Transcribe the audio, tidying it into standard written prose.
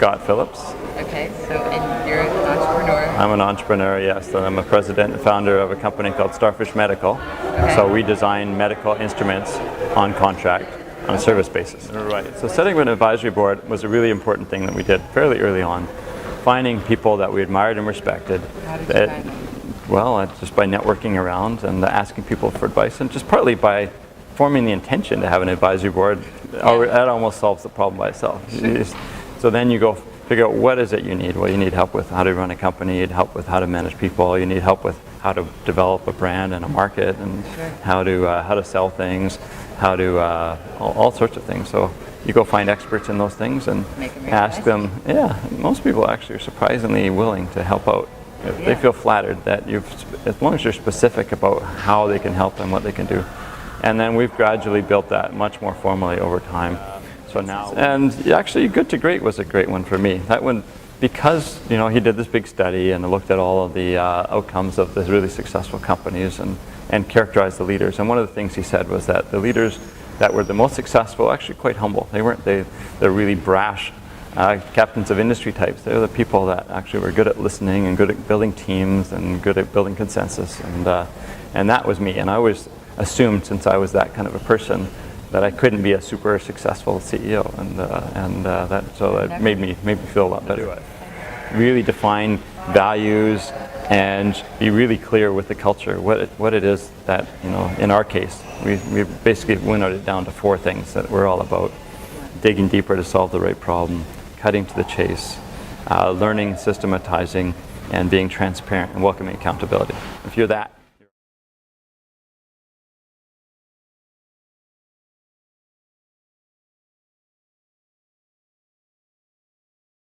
Scott Phillips. Okay, so and you're an entrepreneur. I'm an entrepreneur, yes, and I'm a president and founder of a company called Starfish Medical. Okay. So we design medical instruments on contract on a service basis. Right. So setting up an advisory board was a really important thing that we did fairly early on. Finding people that we admired and respected. How did you find them? Well, just by networking around and asking people for advice, and just partly by forming the intention to have an advisory board. That almost solves the problem by itself. Sure. So then you go figure out what is it you need. Well, you need help with how to run a company, you need help with how to manage people, you need help with how to develop a brand and a market, and sure. how to sell things, how to all sorts of things. So you go find experts in those things and ask them. Yeah, most people actually are surprisingly willing to help out. They feel flattered that as long as you're specific about how they can help and what they can do. And then we've gradually built that much more formally over time. So now, and actually Good to Great was a great one for me. That one, because he did this big study and looked at all of the outcomes of the really successful companies and characterized the leaders. And one of the things he said was that the leaders that were the most successful, actually quite humble. They're really brash captains of industry types. They're the people that actually were good at listening and good at building teams and good at building consensus. And that was me. And I always assumed, since I was that kind of a person, that I couldn't be a super successful CEO, that made me feel a lot better. Really define values and be really clear with the culture, what it is that, in our case, we basically winnowed it down to 4 things that we're all about: digging deeper to solve the right problem, cutting to the chase, learning, systematizing, and being transparent and welcoming accountability. If you're that,